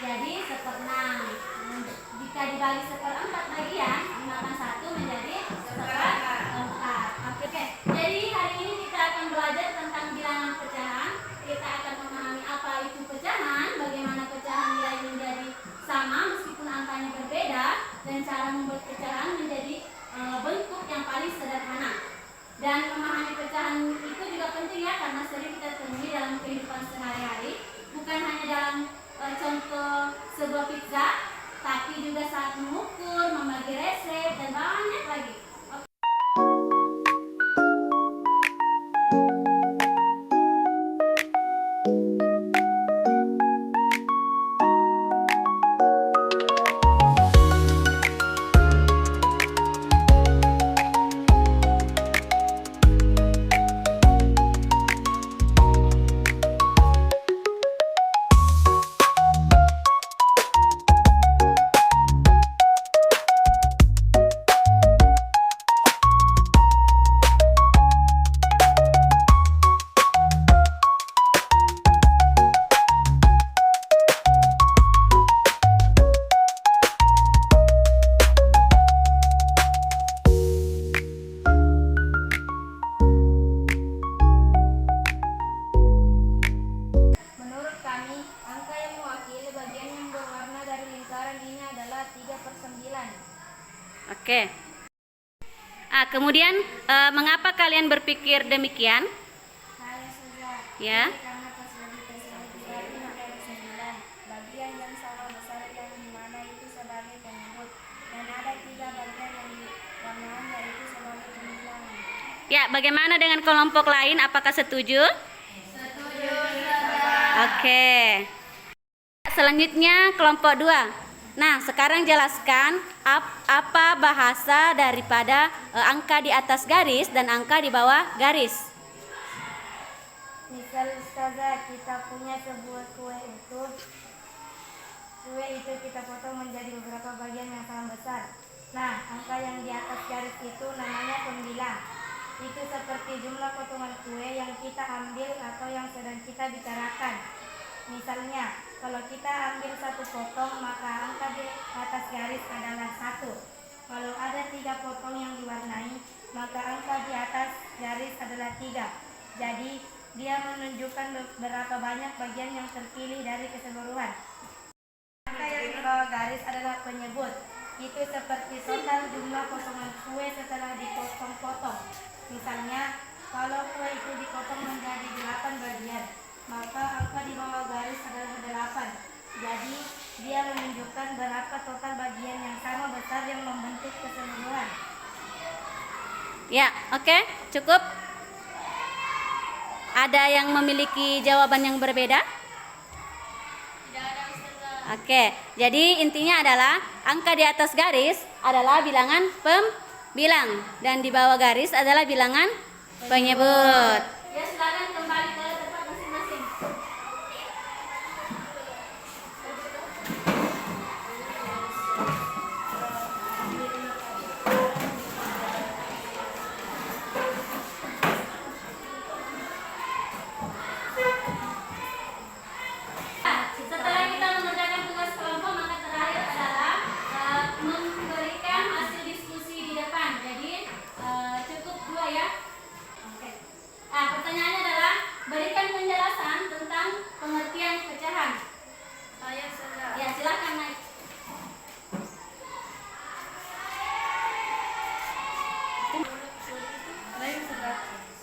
jadi 1/6. Jika dibagi 1/4 bagian, dimakan 1 menjadi 1/4. Oke. Jadi hari ini kita akan belajar tentang bilangan pecahan. Kita akan memahami apa itu pecahan, bagaimana pecahan nilai menjadi sama meskipun angkanya berbeda, dan cara membuat pecahan menjadi bentuk yang paling sederhana. Dan memahami pecahan itu juga penting ya, karena sering kita temui dalam kehidupan sehari-hari, bukan hanya dalam contoh sebuah pizza, tapi juga saat mengukur, membagi resep, dan banyak lagi. Oke. Kemudian mengapa kalian berpikir demikian? Ya. Karena bagian yang sama besar yang dimana itu sebagai penyebut, dan ada 3 bagian yang diwarnai yaitu sebagai pembilangan. Ya, bagaimana dengan kelompok lain? Apakah setuju? Setuju. Oke. Selanjutnya kelompok 2. Nah, sekarang jelaskan apa bahasa daripada angka di atas garis dan angka di bawah garis. Misal ustazah, kita punya sebuah kue itu kita potong menjadi beberapa bagian yang sama besar. Nah, angka yang di atas garis itu namanya pembilang. Itu seperti jumlah potongan kue yang kita ambil atau yang sedang kita bicarakan. Misalnya, kalau kita ambil 1 potong, maka angka di atas garis adalah 1. Kalau ada 3 potong yang diwarnai, maka angka di atas garis adalah 3. Jadi, dia menunjukkan berapa banyak bagian yang terpilih dari keseluruhan. Angka yang di bawah garis adalah penyebut. Itu seperti total jumlah potongan kue setelah dipotong-potong. Misalnya, kalau kue itu dipotong menjadi 8 bagian, maka angka di bawah garis adalah 8. Jadi, dia menunjukkan berapa total bagian yang sama besar yang membentuk keseluruhan. Ya, oke, cukup. Ada yang memiliki jawaban yang berbeda? Tidak ada, ustazah. Oke, jadi intinya adalah angka di atas garis adalah bilangan pembilang dan di bawah garis adalah bilangan penyebut. Ya, silakan kembali ke tempat masing-masing. Setelah kita mengerjakan tugas kelompok, maka terakhir adalah memberikan hasil diskusi di depan. Jadi cukup 2 ya. Oke. Pertanyaannya adalah berikan penjelasan tentang pengertian pecahan. Saya sudah. Ya, silakan naik.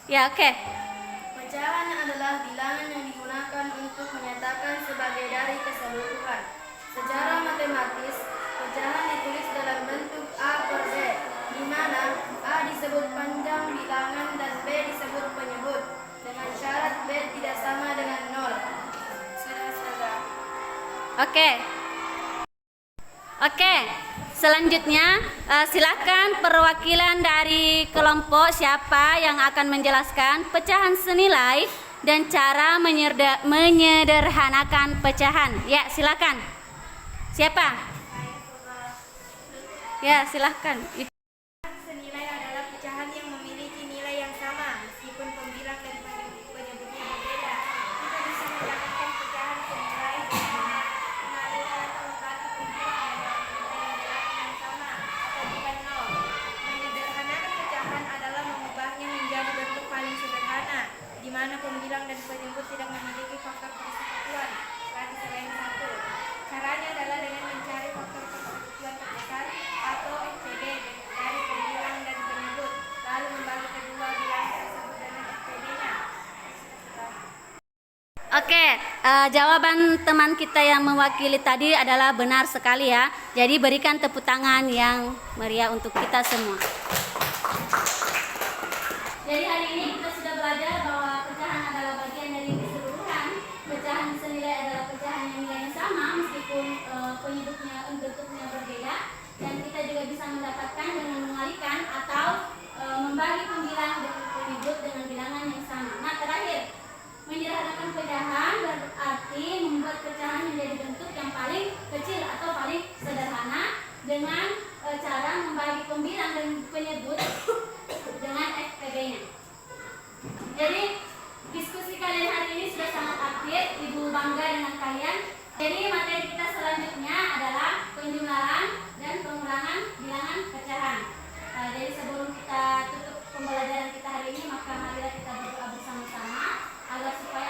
Ya, oke. Pecahan adalah bilangan yang digunakan untuk menyatakan sebagai dari keseluruhan. Secara matematis, pecahan ditulis dalam bentuk A per B, di mana A disebut panjang bilangan dan B disebut penyebut, dengan syarat B tidak sama dengan 0. Sudah. Oke. Selanjutnya silakan perwakilan dari kelompok siapa yang akan menjelaskan pecahan senilai dan cara menyederhanakan pecahan. Ya, silakan. Siapa? Ya, silakan. Senilai adalah pecahan yang memiliki nilai yang sama meskipun pembilang dan penyebutnya berbeda. Kita bisa mendapatkan pecahan senilai dengan mengalihkan Oke, jawaban teman kita yang mewakili tadi adalah benar sekali ya. Jadi berikan tepuk tangan yang meriah untuk kita semua. Jadi hari ini kita sudah belajar bahwa pecahan adalah bagian dari keseluruhan. Pecahan senilai adalah pecahan yang nilainya sama meskipun bentuknya berbeda. Dan kita juga bisa mendapatkan dengan mengalikan atau membagi pembilang dengan penyebut dengan bilangan yang sama. Nah, terakhir, menyederhanakan pecahan berarti membuat pecahan menjadi bentuk yang paling kecil atau paling sederhana dengan cara membagi pembilang dan penyebut dengan SPB-nya. Jadi diskusi kalian hari ini sudah sangat aktif, Ibu bangga dengan kalian. Jadi materi kita selanjutnya adalah penjumlahan dan pengulangan bilangan pecahan. Jadi sebelum kita tutup pembelajaran kita hari ini, maka marilah kita berdoa bersama-sama agar supaya